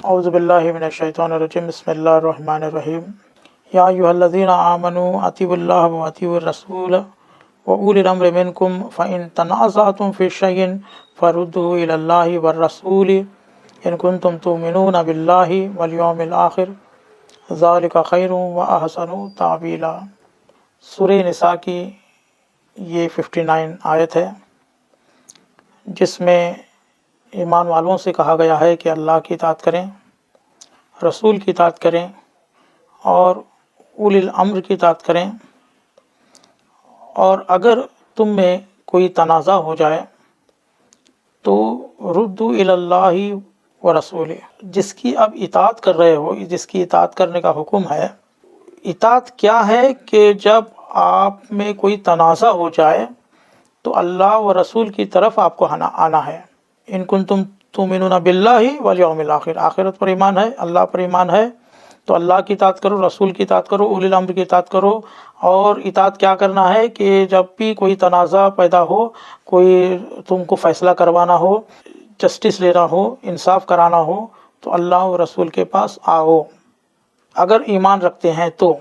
औज़ु बिल्लाहि मिनश शैतानिर रजीम बिस्मिल्लाहिर रहमानिर रहीम या अय्युहल्लज़ीना आमनू अतीउल्लाह व अतीउर रसूल व उलिल अम्रि मिनकुम फ़इन तनाज़अतुम फ़ी शैइन फ़रुद्दूहु इलल्लाहि वर रसूल इन कुंतुम तुमिनूना बिल्लाहि वल यौमिल आखिर ज़ालिका खैरुन व अहसनु तावीला। सूरह निसा की ये 59 आयत है, जिसमें ईमान वालों से कहा गया है कि अल्लाह की इताअत करें, रसूल की इताअत करें और उलिल अम्र की इताअत करें। और अगर तुम में कोई तनाज़ा हो जाए तो रुद्दू इलल्लाहि व रसूल, जिसकी अब इताअत कर रहे हो, जिसकी इताअत करने का हुक्म है। इताअत क्या है कि जब आप में कोई तनाज़ा हो जाए तो अल्लाह व रसूल की तरफ आपको आना है। इन कुंतुम तुमिनूना बिल्लाहि वल यौमिल आखिर, आखिरत पर ईमान है, अल्लाह पर ईमान है तो अल्लाह की इताअत करो, रसूल की इताअत करो, उलिल अम्र की इताअत करो। और इताअत क्या करना है कि जब भी कोई तनाज़ा पैदा हो, कोई तुमको फ़ैसला करवाना हो, जस्टिस लेना हो, इंसाफ कराना हो, तो अल्लाह और रसूल के पास आओ अगर ईमान रखते हैं तो।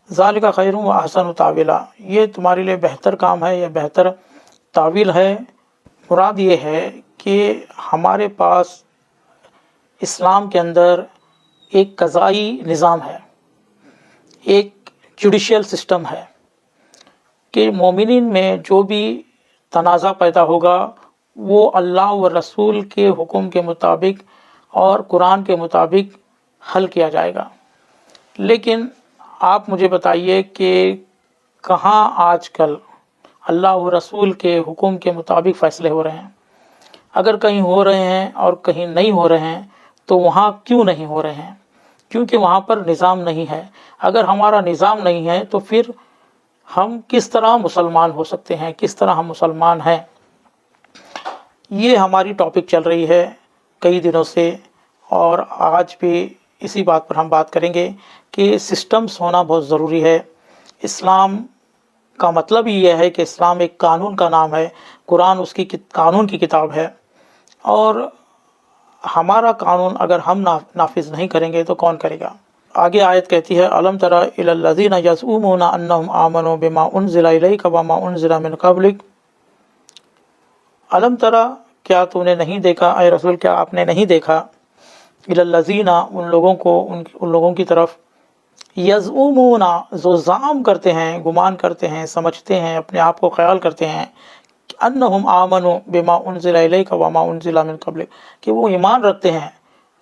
ज़ालिका खैरुन व अहसनु तावीला, ये तुम्हारे लिए बेहतर काम है, यह बेहतर तावील है। मुराद ये है कि हमारे पास इस्लाम के अंदर एक क़ज़ाई निज़ाम है, एक जुडिशियल सिस्टम है कि मोमिनीन में जो भी तनाज़ा पैदा होगा वो अल्लाह व रसूल के हुक्म के मुताबिक और कुरान के मुताबिक हल किया जाएगा। लेकिन आप मुझे बताइए कि कहाँ आजकल अल्लाह व रसूल के हुक्म के मुताबिक फ़ैसले हो रहे हैं? अगर कहीं हो रहे हैं और कहीं नहीं हो रहे हैं तो वहाँ क्यों नहीं हो रहे हैं? क्योंकि वहाँ पर निज़ाम नहीं है। अगर हमारा निज़ाम नहीं है तो फिर हम किस तरह मुसलमान हो सकते हैं, किस तरह हम मुसलमान हैं? ये हमारी टॉपिक चल रही है कई दिनों से और आज भी इसी बात पर हम बात करेंगे कि सिस्टम्स होना बहुत ज़रूरी है। इस्लाम का मतलब ही यह है कि इस्लाम एक कानून का नाम है, कुरान उसकी कानून की किताब है और हमारा कानून अगर हम नाफिज नहीं करेंगे तो कौन करेगा? आगे आयत कहती है, अलम तरा इलल्लज़ीना यज़ऊमुना अन्नहुम आमनू बिमा उनज़िला इलैका वमा उनज़िला मिन क़ब्लिक। अलम तरा, क्या तूने नहीं देखा ऐ रसूल, क्या आपने नहीं देखा, इलल्लज़ीना, उन लोगों की तरफ, यज़ऊमुना, जो ज़ाम करते हैं, गुमान करते हैं, समझते हैं, अपने आप को ख्याल करते हैं, अन्नहुम आमनू बिमा उनज़िला इलैका वमा उनज़िला मिन क़ब्लिक, कि वो ईमान रखते हैं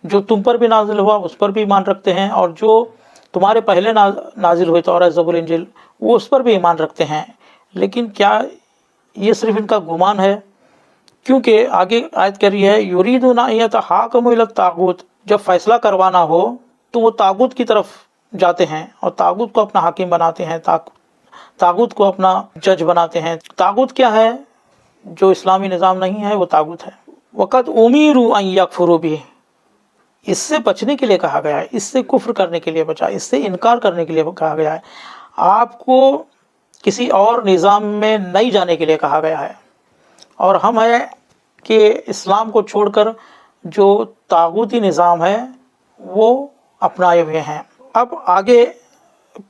जो तुम पर भी नाजिल हुआ उस पर भी ईमान रखते हैं और जो तुम्हारे पहले नाजिल हुए तौरात ज़बूर इंजील वो उस पर भी ईमान रखते हैं। लेकिन क्या ये सिर्फ इनका गुमान है? क्योंकि आगे आयत कह रही है, युरीदूना अन यतहाकमू इला तागूत, जब फैसला करवाना हो तो वो तागूत की तरफ जाते हैं और तागूत को अपना हाकिम बनाते हैं, तागूत को अपना जज बनाते हैं। तागूत क्या है? जो इस्लामी निज़ाम नहीं है वो तागूत है। वक़द उमीरू अन यकफुरू बिही, इससे बचने के लिए कहा गया है, इससे कुफ्र करने के लिए बचा, इससे इनकार करने के लिए कहा गया है, आपको किसी और निज़ाम में नहीं जाने के लिए कहा गया है। और हम है कि इस्लाम को छोड़कर जो तागूती निज़ाम है वो अपनाए हुए हैं। अब आगे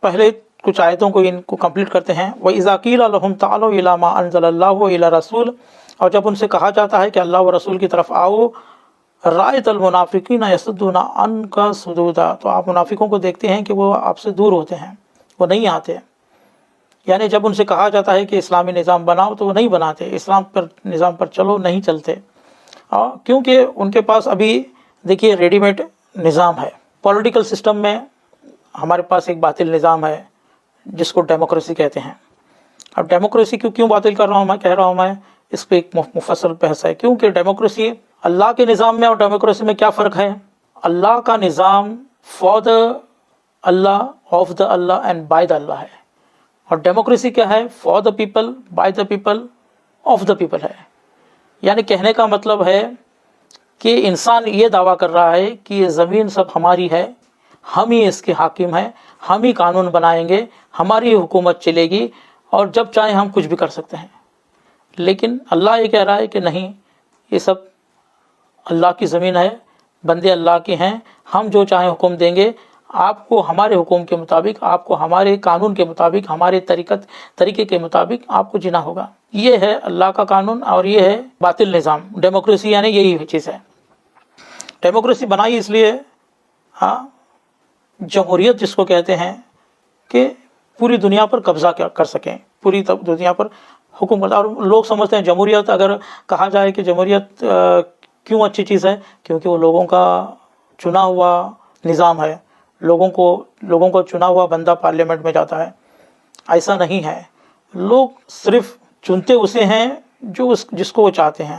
पहले कुछ आयतों को इनको कंप्लीट करते हैं। व इज़ा क़ीला लहुम तालू इला मा अंज़लल्लाहु इला रसूल, और जब उनसे कहा जाता है कि अल्लाह व रसूल की तरफ आओ, रायतल मुनाफिकीना यसुद्दूना अन्का सुदूदा, तो आप मुनाफिकों को देखते हैं कि वो आपसे दूर होते हैं, वो नहीं आते। यानी जब उनसे कहा जाता है कि इस्लामी निज़ाम बनाओ तो वो नहीं बनाते, इस्लाम पर निज़ाम पर चलो नहीं चलते, क्योंकि उनके पास अभी देखिए रेडीमेड निज़ाम है। पॉलिटिकल सिस्टम में हमारे पास एक बातिल निज़ाम है जिसको डेमोक्रेसी कहते हैं। अब डेमोक्रेसी क्यों बातिल कर रहा हूँ मैं, कह रहा हूँ मैं, इस पर एक मुफस्सल बहस है। क्योंकि डेमोक्रेसी, अल्लाह के निज़ाम में और डेमोक्रेसी में क्या फ़र्क है? अल्लाह का निज़ाम फॉर द अल्लाह, ऑफ द अल्लाह एंड बाय द अल्लाह है, और डेमोक्रेसी क्या है? For the people, by the people, of the people है। यानी कहने का मतलब है कि इंसान ये दावा कर रहा है कि ये ज़मीन सब हमारी है, हम ही इसके हाकिम हैं, हम ही कानून बनाएंगे, हमारी हुकूमत चलेगी और जब चाहे हम कुछ भी कर सकते हैं। लेकिन अल्लाह ये कह रहा है कि नहीं, ये सब अल्लाह की ज़मीन है, بندے اللہ کے ہیں, ہم جو چاہیں حکم دیں گے, آپ کو ہمارے حکم کے مطابق, آپ کو ہمارے قانون کے مطابق, ہمارے طریقے کے مطابق آپ کو جینا ہوگا. یہ ہے اللہ کا قانون اور یہ ہے باطل نظام. ڈیموکریسی یعنی یہی چیز ہے. ڈیموکریسی بنائی اس لیے, جمہوریت جس کو کہتے ہیں, کہ پوری دنیا پر قبضہ کر سکیں, پوری دنیا پر حکومت. اور لوگ سمجھتے ہیں جمہوریت, اگر کہا جائے کہ جمہوریت کیوں اچھی چیز ہے, کیونکہ وہ لوگوں کا چنا ہوا نظام ہے, لوگوں کو چنا ہوا بندہ پارلیمنٹ میں جاتا ہے. ایسا نہیں ہے. لوگ صرف چنتے اسے ہیں جو جس کو وہ چاہتے ہیں,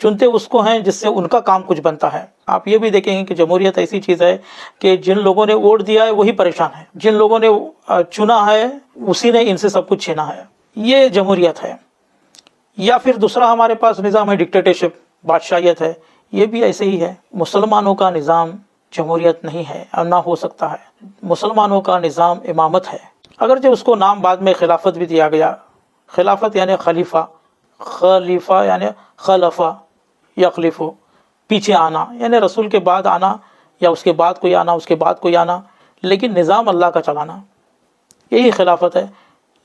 چنتے اس کو ہیں جس سے ان کا کام کچھ بنتا ہے. آپ یہ بھی دیکھیں گے کہ جمہوریت ایسی چیز ہے کہ جن لوگوں نے ووٹ دیا ہے وہی پریشان ہے, جن لوگوں نے چنا ہے اسی نے ان سے سب کچھ چھینا ہے. یہ جمہوریت ہے. یا پھر دوسرا ہمارے پاس نظام ہے ڈکٹیٹرشپ, بادشاہیت ہے. یہ بھی ایسے ہی ہے. مسلمانوں کا نظام جمہوریت نہیں ہے اور نہ ہو سکتا ہے. مسلمانوں کا نظام امامت ہے, اگرچہ اس کو نام بعد میں خلافت بھی دیا گیا. خلافت یعنی خلیفہ, خلیفہ یعنی خلفہ یخلف, پیچھے آنا یعنی رسول کے بعد آنا, یا اس کے بعد کوئی آنا, اس کے بعد کوئی آنا, لیکن نظام اللہ کا چلانا, یہی خلافت ہے.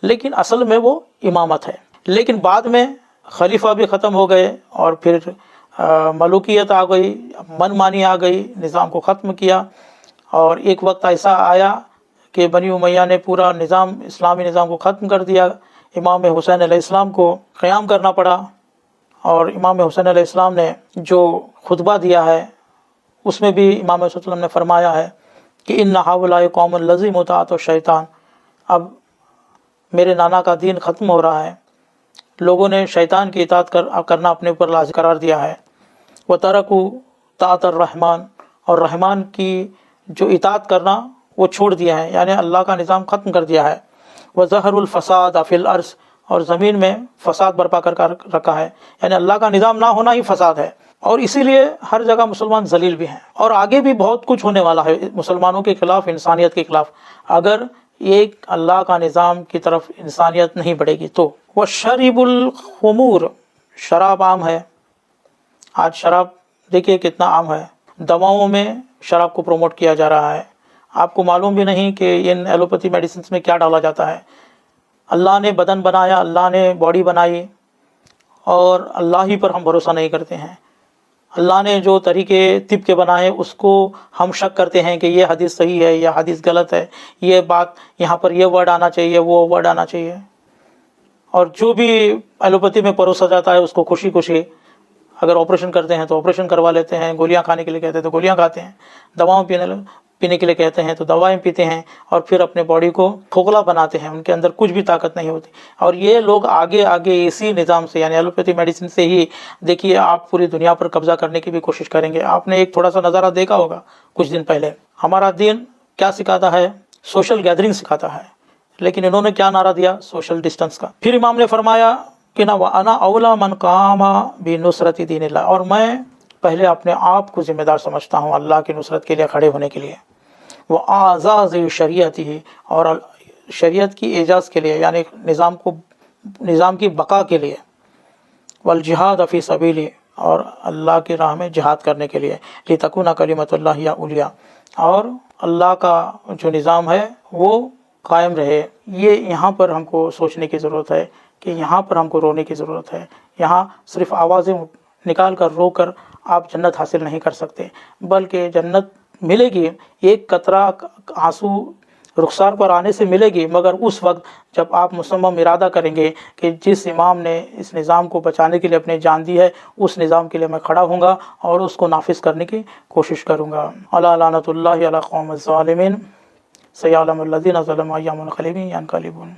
لیکن اصل میں وہ امامت ہے. لیکن بعد میں خلیفہ بھی ختم ہو گئے اور پھر ملوکیت آ گئی, من مانی آ گئی, نظام کو ختم کیا. اور ایک وقت ایسا آیا کہ بنی امیہ نے پورا نظام, اسلامی نظام کو ختم کر دیا. امام حسین علیہ السلام کو قیام کرنا پڑا. اور امام حسین علیہ السلام نے جو خطبہ دیا ہے اس میں بھی امام صلی اللہ علیہ وسلم نے فرمایا ہے کہ ان ہؤلاء قوم لزم اطاعت الشیطان. اب میرے نانا کا دین ختم ہو رہا ہے, لوگوں نے شیطان کی اطاعت کرنا اپنے اوپر لازم قرار دیا ہے. وترکوا طاعت الرحمن, اور رحمان کی جو اطاعت کرنا وہ چھوڑ دیا ہے, یعنی اللہ کا نظام ختم کر دیا ہے. وظہر الفساد فی الارض, اور زمین میں فساد برپا کر رکھا ہے, یعنی اللہ کا نظام نہ ہونا ہی فساد ہے. اور اسی لیے ہر جگہ مسلمان ذلیل بھی ہیں, اور آگے بھی بہت کچھ ہونے والا ہے مسلمانوں کے خلاف, انسانیت کے خلاف, اگر ایک اللہ کا نظام کی طرف انسانیت نہیں بڑھے گی تو. وشرب الخمور, شراب عام ہے. آج شراب دیکھیے کتنا عام ہے. دواؤں میں شراب کو پروموٹ کیا جا رہا ہے. آپ کو معلوم بھی نہیں کہ ان ایلوپیتھی میڈیسنس میں کیا ڈالا جاتا ہے. اللہ نے بدن بنایا, اللہ نے باڈی بنائی, اور اللہ ہی پر ہم بھروسہ نہیں کرتے ہیں. اللہ نے جو طریقے طب کے بنائے اس کو ہم شک کرتے ہیں کہ یہ حدیث صحیح ہے یا حدیث غلط ہے, یہ بات یہاں پر یہ ورڈ آنا چاہیے, وہ ورڈ آنا چاہیے. اور جو بھی ایلوپیتھی میں پروسا جاتا ہے اس کو خوشی خوشی, اگر آپریشن کرتے ہیں تو آپریشن کروا لیتے ہیں, گولیاں کھانے کے لیے کہتے ہیں تو گولیاں کھاتے ہیں, دواؤں پینے کے لیے کہتے ہیں تو دوائیں پیتے ہیں, اور پھر اپنے باڈی کو کھوکھلا بناتے ہیں. ان کے اندر کچھ بھی طاقت نہیں ہوتی. اور یہ لوگ آگے اسی نظام سے, یعنی ایلوپیتھی میڈیسن سے ہی دیکھیے آپ پوری دنیا پر قبضہ کرنے کی بھی کوشش کریں گے. آپ نے ایک تھوڑا سا نظارہ دیکھا ہوگا کچھ دن پہلے, ہمارا دین کیا سکھاتا ہے, سوشل گیدرنگ سکھاتا ہے, لیکن انہوں نے کیا نعرہ دیا, سوشل ڈسٹنس کا. پھر امام نے فرمایا کہ نہ وَأَنَا أَوْلَى مَنْ قَامَ بِنُصْرَةِ دِينِ اللَّهِ, اور میں پہلے اپنے آپ کو ذمہ دار سمجھتا ہوں اللہ کی نصرت کے لیے کھڑے ہونے کے لیے. وَأَعْزَازِ شریعتِهِ, اور شریعت کی اعزاز کے لیے, یعنی نظام کی بقا کے لیے. وَالْجِهَادَ فِي سَبِيلِهِ, اور اللہ کی راہ میں جہاد کرنے کے لیے. لِتَكُونَ كَلِمَةُ اللَّهِ هِيَ الْعُلْيَا, اور اللہ کا جو نظام ہے وہ قائم رہے. یہ یہاں پر ہم کو سوچنے کی ضرورت ہے کہ یہاں پر ہم کو رونے کی ضرورت ہے. یہاں صرف آوازیں نکال کر رو کر آپ جنت حاصل نہیں کر سکتے, بلکہ جنت ملے گی ایک قطرہ آنسو رخسار پر آنے سے ملے گی, مگر اس وقت جب آپ مصمم ارادہ کریں گے کہ جس امام نے اس نظام کو بچانے کے لیے اپنی جان دی ہے اس نظام کے لیے میں کھڑا ہوں گا اور اس کو نافذ کرنے کی کوشش کروں گا. الا لعنۃ اللہ علی قوم الظالمین, سیعلم الذین ظلموا ایام منقلبون ینقلبون.